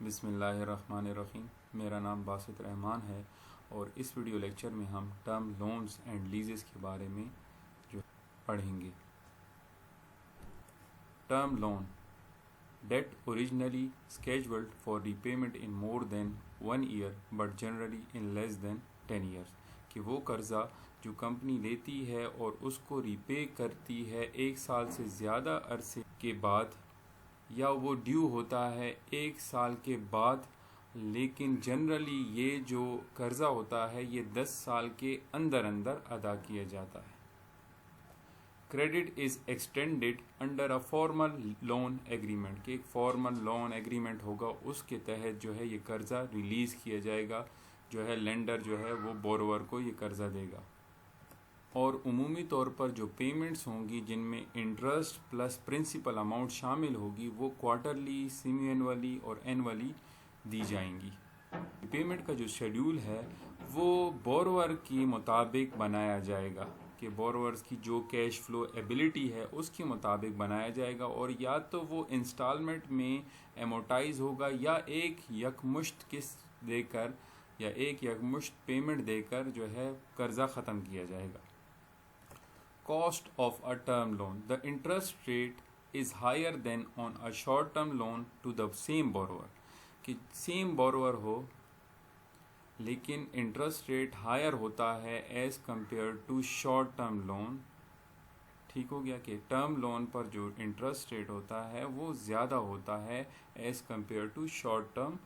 بسم اللہ الرحمن الرحیم۔ میرا نام باسط رحمان ہے اور اس ویڈیو لیکچر میں ہم ٹرم لونز اینڈ لیزز کے بارے میں جو پڑھیں گے۔ Term loan date originally scheduled for repayment in more than 1 year but generally in less than 10 years، کہ وہ قرضہ جو کمپنی لیتی ہے اور اس کو ریپے کرتی ہے 1 سال سے زیادہ عرصے کے بعد، یا وہ ڈیو ہوتا ہے 1 سال کے بعد، لیکن جنرلی یہ جو قرضہ ہوتا ہے یہ 10 سال کے اندر ادا کیا جاتا ہے۔ Credit is extended under a formal loan agreement, کہ ایک فارمل لون ایگریمنٹ ہوگا، اس کے تحت جو ہے یہ قرضہ ریلیز کیا جائے گا، جو ہے لینڈر جو ہے وہ بورور کو یہ قرضہ دے گا، اور عمومی طور پر جو پیمنٹس ہوں گی جن میں انٹرسٹ پلس پرنسپل اماؤنٹ شامل ہوگی وہ کوارٹرلی، سیمی اینولی اور اینولی دی جائیں گی۔ پیمنٹ کا جو شیڈیول ہے وہ بورور کی مطابق بنایا جائے گا، کہ بورورز کی جو کیش فلو ایبلٹی ہے اس کے مطابق بنایا جائے گا، اور یا تو وہ انسٹالمنٹ میں ایمورٹائز ہوگا یا ایک یکمشت قسط دے کر یا ایک یکمشت پیمنٹ دے کر جو ہے قرضہ ختم کیا جائے گا۔ Cost of a term loan: the interest rate is higher than on a short-term loan to the same borrower، کہ same borrower ہو لیکن انٹرسٹ ریٹ ہائر ہوتا ہے as compare to short term loan. ٹھیک ہو گیا کہ ٹرم لون پر جو interest rate ہوتا ہے وہ زیادہ ہوتا ہے as compare to short term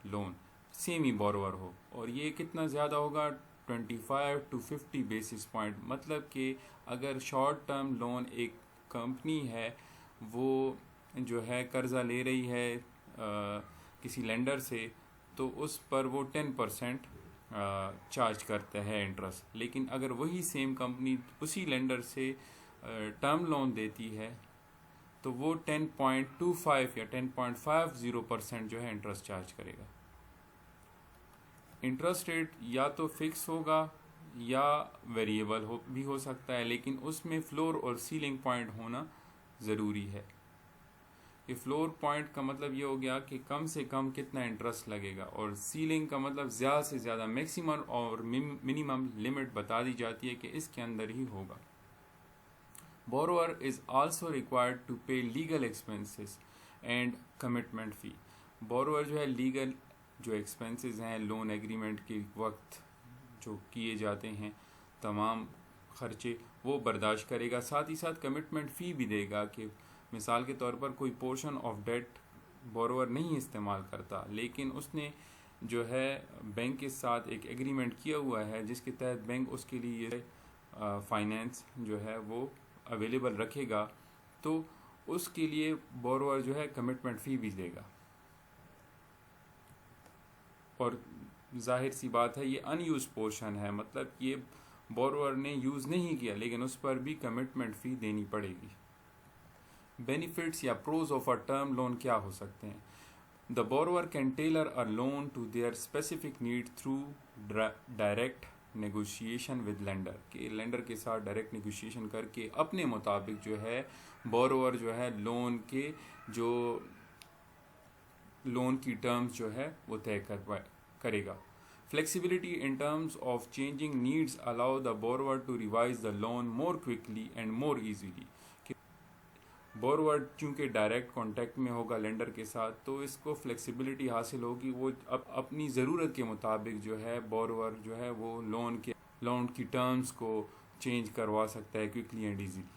loan, semi borrower ہو، اور یہ کتنا زیادہ ہوگا؟ 25 to 50 بیسس پوائنٹ۔ مطلب کہ اگر شارٹ ٹرم لون ایک کمپنی ہے وہ جو ہے قرضہ لے رہی ہے کسی لینڈر سے، تو اس پر وہ 10% چارج کرتا ہے انٹرسٹ، لیکن اگر وہی سیم کمپنی اسی لینڈر سے ٹرم لون دیتی ہے تو وہ 10.25 یا 10.50% جو ہے انٹرسٹ چارج کرے گا۔ انٹرسٹ ریٹ یا تو فکس ہوگا یا ویریبل بھی ہو سکتا ہے، لیکن اس میں فلور اور سیلنگ پوائنٹ ہونا ضروری ہے۔ یہ فلور پوائنٹ کا مطلب یہ ہو گیا کہ کم سے کم کتنا انٹرسٹ لگے گا، اور سیلنگ کا مطلب زیادہ سے زیادہ میکسیمم اور منیمم لمٹ بتا دی جاتی ہے کہ اس کے اندر ہی ہوگا۔ Borrower is also required to pay legal expenses and commitment fee۔ borrower جو ہے لیگل جو ایکسپنسز ہیں لون ایگریمنٹ کے وقت جو کیے جاتے ہیں تمام خرچے وہ برداشت کرے گا، ساتھ ہی ساتھ کمٹمنٹ فی بھی دے گا، کہ مثال کے طور پر کوئی پورشن آف ڈیٹ بورور نہیں استعمال کرتا لیکن اس نے جو ہے بینک کے ساتھ ایک ایگریمنٹ کیا ہوا ہے جس کے تحت بینک اس کے لیے فائنینس جو ہے وہ اویلیبل رکھے گا، تو اس کے لیے بورور جو ہے کمٹمنٹ فی بھی دے گا۔ اور ظاہر سی بات ہے یہ ان یوز پورشن ہے، مطلب یہ بورور نے یوز نہیں کیا لیکن اس پر بھی کمٹمنٹ فی دینی پڑے گی۔ بینیفٹس یا pros of a term loan کیا ہو سکتے ہیں؟ The borrower can tailor a loan to their specific need through direct negotiation with lender, کہ لینڈر کے ساتھ ڈائریکٹ نیگوشیشن کر کے اپنے مطابق جو ہے بورور جو ہے لون کے جو لون کی ٹرمز جو ہے وہ طے کرے گا۔ Flexibility in terms of changing needs allow the borrower to revise the loan more quickly and more easily, کہ بورور چونکہ ڈائریکٹ کانٹیکٹ میں ہوگا لینڈر کے ساتھ تو اس کو فلیکسیبلٹی حاصل ہوگی، وہ اپنی ضرورت کے مطابق جو ہے بورور جو ہے وہ لون کی ٹرمز کو چینج کروا سکتا ہے quickly and easily.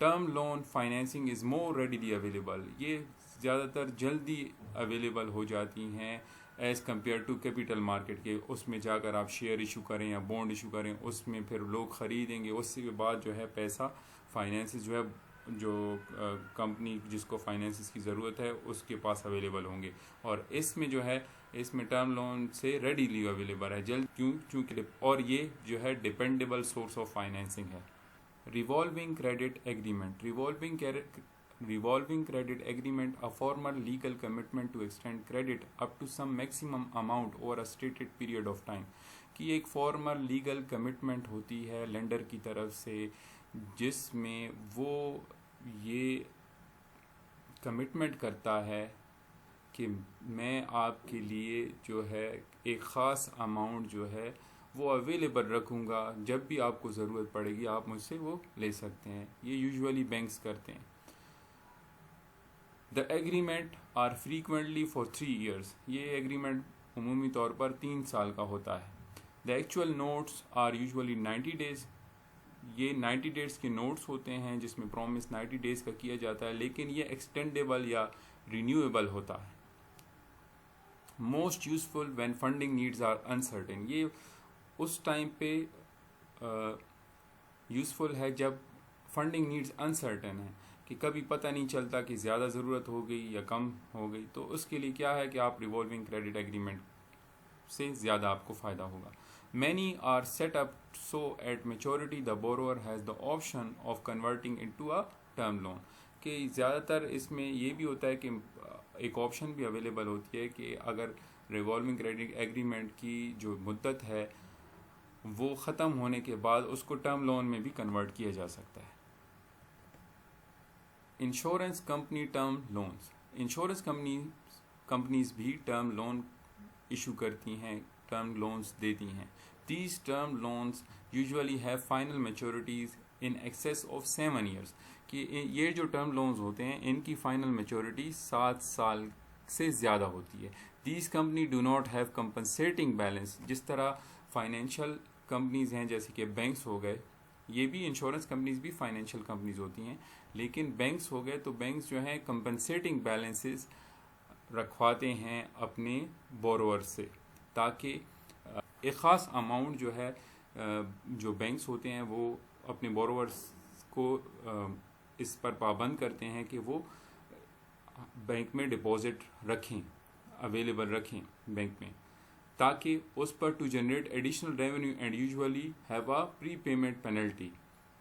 Term loan financing is more readily available, یہ زیادہ تر جلدی اویلیبل ہو جاتی ہیں as compare to capital market کے۔ اس میں جا کر آپ شیئر ایشو کریں یا بونڈ ایشو کریں، اس میں پھر لوگ خریدیں گے، اس کے بعد جو ہے پیسہ فائنینس جو ہے جو کمپنی جس کو فائنینس کی ضرورت ہے اس کے پاس اویلیبل ہوں گے، اور اس میں جو ہے اس میں ٹرم لون سے ریڈیلی اویلیبل ہے جلد، چونکہ اور یہ جو ہے ڈیپینڈیبل سورس آف فائنینسنگ ہے۔ Revolving credit agreement Revolving credit agreement, a formal legal commitment to extend credit up to some maximum amount over a stated period of time، کہ ایک فارمل لیگل کمٹمنٹ ہوتی ہے lander کی طرف سے جس میں وہ یہ کمٹمنٹ کرتا ہے کہ میں آپ کے لیے جو ہے ایک خاص اماؤنٹ جو ہے وہ اویلیبل رکھوں گا، جب بھی آپ کو ضرورت پڑے گی آپ مجھ سے وہ لے سکتے ہیں. یہ یوزولی بینکس کرتے ہیں. The agreement are frequently for 3 years. یہ ایگریمنٹ عمومی طور پر 3 سال کا ہوتا ہے. The actual notice are usually 90 days. یہ 90 days کے نوٹس ہوتے ہیں جس میں پرومس 90 days کا کیا جاتا ہے، لیکن یہ ایکسٹینڈیبل یا رینیویبل ہوتا ہے. Most useful when funding needs are uncertain. یہ اس ٹائم پہ یوزفل ہے جب فنڈنگ نیڈز انسرٹن ہے، کہ کبھی پتہ نہیں چلتا کہ زیادہ ضرورت ہو گئی یا کم ہو گئی. تو اس کے لیے کیا ہے کہ آپ ریوالونگ کریڈٹ ایگریمنٹ سے زیادہ آپ کو فائدہ ہوگا. Many are set up so at maturity the borrower has the option of converting into a term loan. کہ زیادہ تر اس میں یہ بھی ہوتا ہے کہ ایک آپشن بھی اویلیبل ہوتی ہے کہ اگر ریوالونگ کریڈٹ ایگریمنٹ کی جو مدت ہے وہ ختم ہونے کے بعد اس کو ٹرم لون میں بھی کنورٹ کیا جا سکتا ہے. Insurance company term loans. Insurance companies بھی ٹرم لون ایشو کرتی ہیں، ٹرم لونز دیتی ہیں. These term loans usually have final maturities in excess of 7 years. کہ یہ جو ٹرم لونز ہوتے ہیں ان کی فائنل میچورٹی 7 سال سے زیادہ ہوتی ہے. These company do not have compensating balance. جس طرح فائنینشیل کمپنیز ہیں جیسے کہ بینکس ہو گئے، یہ بھی انشورنس کمپنیز بھی فائنینشیل کمپنیز ہوتی ہیں، لیکن بینکس ہو گئے تو بینکس جو ہیں کمپنسیٹنگ بیلنسز رکھواتے ہیں اپنے بورور سے، تاکہ ایک خاص اماؤنٹ جو ہے جو بینکس ہوتے ہیں وہ اپنے بورورز کو اس پر پابند کرتے ہیں کہ وہ بینک میں ڈپازٹ رکھیں، اویلیبل رکھیں بینک میں، تاکہ اس پر to generate additional revenue and usually have a prepayment penalty.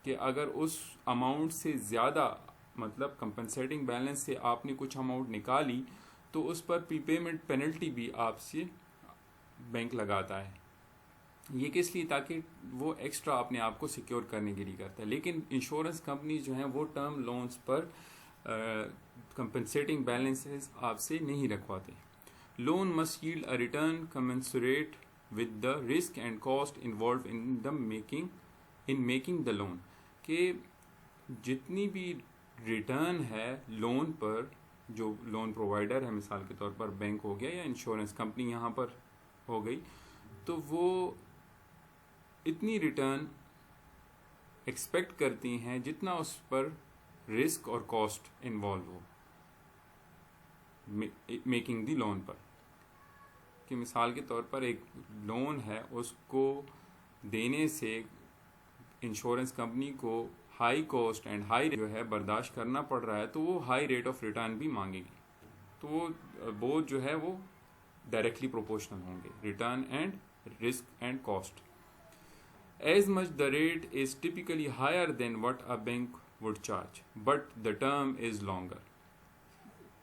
کہ اگر اس اماؤنٹ سے زیادہ مطلب کمپنسیٹنگ بیلنس سے آپ نے کچھ اماؤنٹ نکالی تو اس پر پری پیمنٹ پینلٹی بھی آپ سے بینک لگاتا ہے. یہ کس لیے؟ تاکہ وہ ایکسٹرا اپنے آپ کو سیکیور کرنے کے لیے کرتا ہے. لیکن انشورنس کمپنیز جو ہیں وہ ٹرم لونز پر کمپنسیٹنگ بیلنسز آپ سے نہیں رکھواتے. Loan must yield a return commensurate with the risk and cost involved in making the loan. کہ جتنی بھی ریٹرن ہے لون پر، جو لون پرووائڈر ہے مثال کے طور پر بینک ہو گیا یا انشورنس کمپنی یہاں پر ہو گئی، تو وہ اتنی ریٹرن ایکسپیکٹ کرتی ہیں جتنا اس پر رسک اور کاسٹ انوالو ہو میکنگ دی لون پر. کہ مثال کے طور پر ایک لون ہے، اس کو دینے سے انشورنس کمپنی کو ہائی کاسٹ اینڈ ہائی جو ہے برداشت کرنا پڑ رہا ہے، تو وہ ہائی ریٹ آف ریٹرن بھی مانگے گی. تو وہ بوتھ جو ہے وہ ڈائریکٹلی پروپورشنل ہوں گے، return and risk and cost. As much the rate is typically higher than what a bank would charge but the term is longer.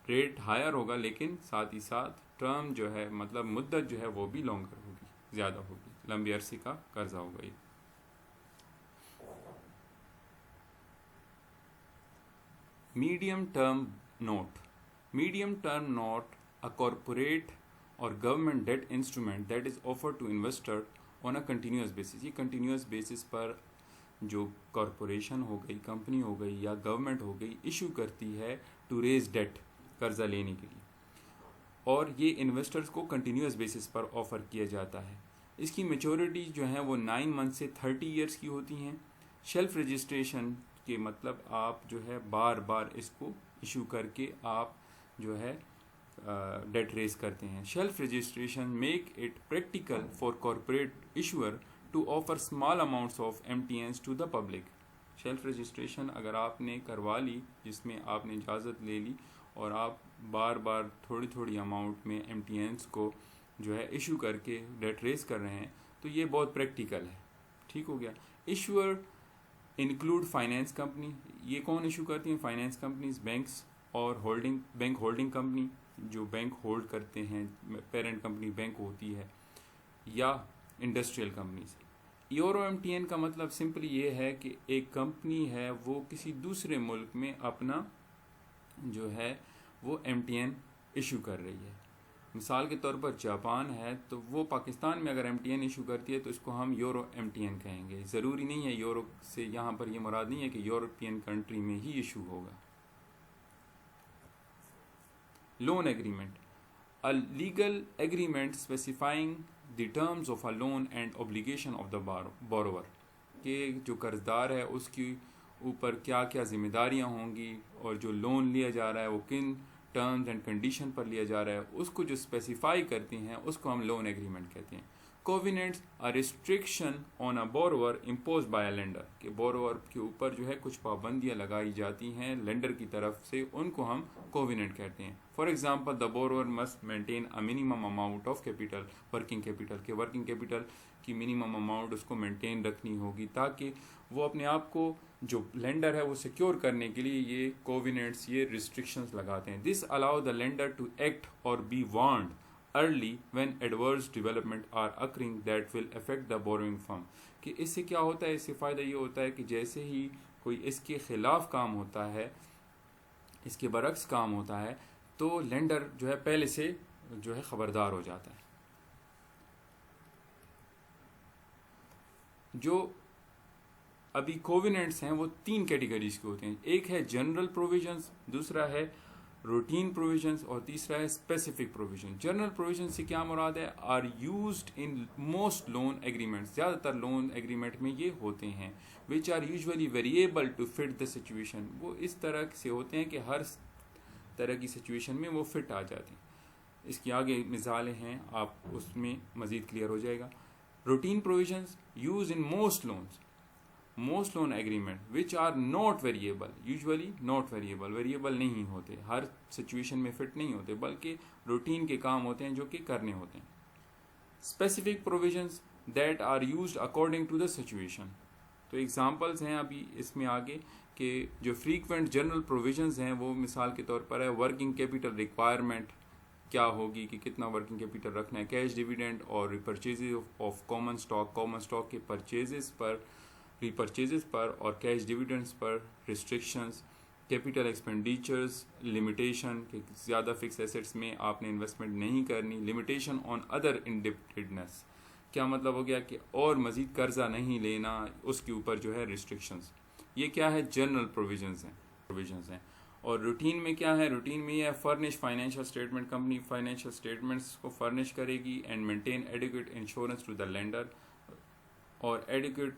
Rate higher ہوگا لیکن ساتھ ہی ساتھ ٹرم جو ہے مطلب مدت جو ہے وہ بھی لانگر ہوگی، زیادہ ہوگی، لمبی عرصے کا قرضہ ہوگا. یہ medium term note. Medium term note a corporate or government debt instrument that is offered to investor on a continuous basis. یہ continuous basis پر جو کارپوریشن ہو گئی، کمپنی ہو گئی یا گورنمنٹ ہو گئی ایشو کرتی ہے ٹو ریز ڈیٹ، قرضہ لینے کے لیے، اور یہ انویسٹرز کو کنٹینیوس بیسس پر آفر کیا جاتا ہے. اس کی میچورٹی جو ہیں وہ 9 months سے 30 years کی ہوتی ہیں. شیلف رجسٹریشن کے مطلب آپ جو ہے بار بار اس کو ایشو کر کے آپ جو ہے ڈیٹ ریز کرتے ہیں. Shelf registration make it practical for corporate issuer to offer small amounts of MTNs to the public. Shelf registration اگر آپ نے کروا لی، جس میں آپ نے اجازت لے لی اور آپ بار بار تھوڑی تھوڑی اماؤنٹ میں MTNs کو جو ہے ایشو کر کے ڈیٹ ریز کر رہے ہیں، تو یہ بہت پریکٹیکل ہے. ٹھیک ہو گیا. ایشوئر انکلوڈ فائنینس کمپنی. یہ کون ایشو کرتی ہیں؟ فائنینس کمپنیز، بینکس اور بینک ہولڈنگ کمپنی جو بینک ہولڈ کرتے ہیں، پیرنٹ کمپنی بینک ہوتی ہے، یا انڈسٹریل کمپنیز. یورو MTN کا مطلب سمپلی یہ ہے کہ ایک کمپنی ہے وہ کسی دوسرے ملک میں اپنا جو ہے وہ MTN ایشو کر رہی ہے. مثال کے طور پر جاپان ہے تو وہ پاکستان میں اگر ایم ٹی این ایشو کرتی ہے تو اس کو ہم یورو ایم ٹی این کہیں گے. ضروری نہیں ہے یورو سے یہاں پر یہ مراد نہیں ہے کہ یورپین کنٹری میں ہی ایشو ہوگا. Loan agreement, a legal agreement specifying the terms of a loan and obligation of the borrower, کہ جو قرض دار ہے اس کی اوپر کیا کیا ذمہ داریاں ہوں گی اور جو لون لیا جا رہا ہے وہ کن ٹرمز اینڈ کنڈیشن پر لیا جا رہا ہے, اس کو جو اسپیسیفائی کرتی ہیں اس کو ہم لون ایگریمنٹ کہتے ہیں. کووننٹس a restriction on a borrower imposed by a lender, کہ بورور کے اوپر جو ہے کچھ پابندیاں لگائی جاتی ہیں لینڈر کی طرف سے, ان کو ہم کووننٹ کہتے ہیں. For example the borrower must maintain a minimum amount of capital, working capital, کہ ورکنگ کیپٹل کی منیمم اماؤنٹ اس کو مینٹین رکھنی ہوگی تاکہ وہ اپنے آپ کو جو لینڈر ہے وہ سیکیور کرنے کے لیے یہ کووننٹس, یہ ریسٹرکشنز لگاتے ہیں. This allow the lender to act اور be warned early when adverse development are occurring that will affect the borrowing firm, کہ اس سے کیا ہوتا ہے, اس سے فائدہ یہ ہوتا ہے کہ جیسے ہی کوئی اس کے خلاف کام ہوتا ہے, اس کے برعکس کام ہوتا ہے, تو لینڈر جو ہے پہلے سے جو ہے خبردار ہو جاتا ہے. جو ابھی کووننٹس ہیں وہ 3 کیٹیگریز کے ہوتے ہیں. ایک ہے جنرل پروویژنس, دوسرا ہے روٹین پروویژنس اور تیسرا ہے اسپیسیفک پروویژن. جنرل پروویژن سے کیا مراد ہے, are used in most loan agreements, زیادہ تر لون ایگریمنٹ میں یہ ہوتے ہیں. Which are usually variable to fit the situation, وہ اس طرح سے ہوتے ہیں کہ ہر طرح کی سچویشن میں وہ فٹ آ جاتے ہیں. اس کی آگے مثالیں ہیں, آپ اس میں مزید کلیئر ہو جائے گا. Routine provisions use in most loans, most loan agreement which are not variable, usually not variable, variable نہیں ہوتے, ہر سچویشن میں فٹ نہیں ہوتے, بلکہ روٹین کے کام ہوتے ہیں جو کہ کرنے ہوتے ہیں. Specific provisions that are used according to the situation, تو ایگزامپلس ہیں ابھی اس میں آگے کہ جو فریکوینٹ جنرل پروویژنز ہیں وہ مثال کے طور پر ہے ورکنگ کیپٹل ریکوائرمنٹ کیا ہوگی کہ کتنا ورکنگ کیپٹل رکھنا ہے, کیش ڈیویڈنڈ اور repurchase of common stock, common stock کے پرچیزز پر, ریپرچیزز پر اور کیش ڈیویڈنڈس پر ریسٹرکشنز, کیپٹل ایکسپینڈیچرز لمیٹیشن کہ زیادہ فکس ایسٹس میں آپ نے انویسٹمنٹ نہیں کرنی, لمیٹیشن آن ادر انڈیپٹیڈنس, کیا مطلب ہو گیا کہ اور مزید قرضہ نہیں لینا, اس کے اوپر جو ہے ریسٹرکشنز. یہ کیا ہے, جنرل پروویژنز ہیں. اور روٹین میں کیا ہے, روٹین میں یہ ہے furnish financial statement, company financial statements کو فرنش کرے گی and maintain adequate insurance to the lender, اور ایڈیکویٹ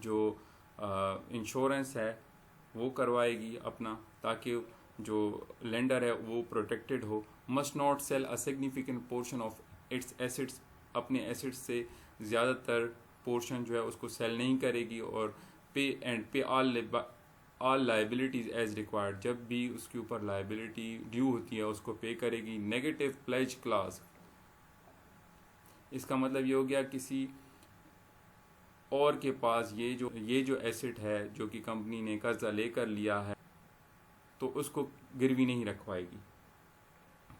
جو انشورنس ہے وہ کروائے گی اپنا تاکہ جو لینڈر ہے وہ protected who. Must not sell a significant portion of its assets, اپنے ایسٹس سے زیادہ تر پورشن جو ہے اس کو سیل نہیں کرے گی, اور پے آل لائبلٹیز ایز ریکوائرڈ, جب بھی اس کے اوپر لائبلٹی ڈیو ہوتی ہے اس کو پے کرے گی. نیگیٹو پلیج کلاس, اس کا مطلب یہ ہو گیا کسی اور کے پاس یہ جو ایسٹ ہے جو کہ کمپنی نے قرضہ لے کر لیا ہے تو اس کو گروی نہیں رکھوائے گی.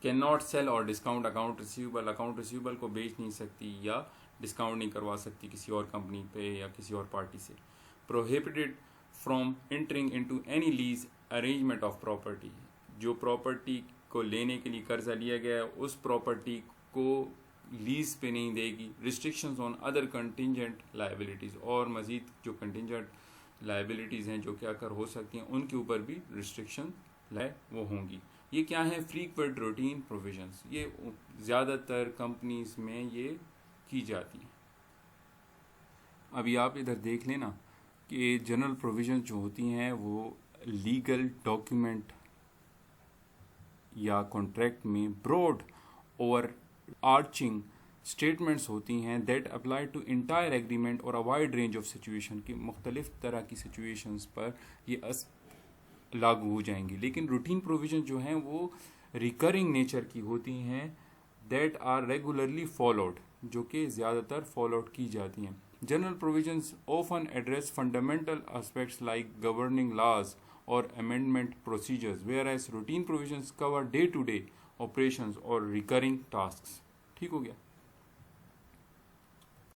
کین ناٹ سیل اور discount account receivable, account receivable کو بیچ نہیں سکتی یا ڈسکاؤنٹ نہیں کروا سکتی کسی اور کمپنی پہ یا کسی اور پارٹی سے. Prohibited from entering into any lease arrangement of property, جو پراپرٹی کو لینے کے لیے قرضہ لیا گیا ہے اس پراپرٹی کو لیز پہ نہیں دے گی. Restrictions on other contingent liabilities, اور مزید جو کنٹینجنٹ لائبلٹیز ہیں جو کیا کر ہو سکتی ہیں ان کے اوپر بھی ریسٹرکشن وہ ہوں گی. یہ کیا ہے, فریکوینٹ روٹین پروویژنس, یہ زیادہ تر کمپنیز میں یہ کی جاتی ہیں. ابھی آپ ادھر دیکھ لینا کہ جنرل پروویژن جو ہوتی ہیں وہ لیگل ڈاکیومنٹ یا کانٹریکٹ میں براڈ اوور آرچنگ اسٹیٹمنٹس ہوتی ہیں that apply to entire agreement اور وائڈ رینج آف سچویشن, کی مختلف طرح کی سچویشنز پر یہ لاگو ہو جائیں گی. لیکن روٹین پروویژن جو ہیں وہ ریکرنگ نیچر کی ہوتی ہیں دیٹ آر ریگولرلی فالوڈ, جو کہ زیادہ تر فالو آؤٹ کی جاتی ہیں. General provisions often address fundamental aspects like governing laws or amendment procedures, whereas routine provisions cover day-to-day operations or recurring tasks. ٹھیک ہو گیا.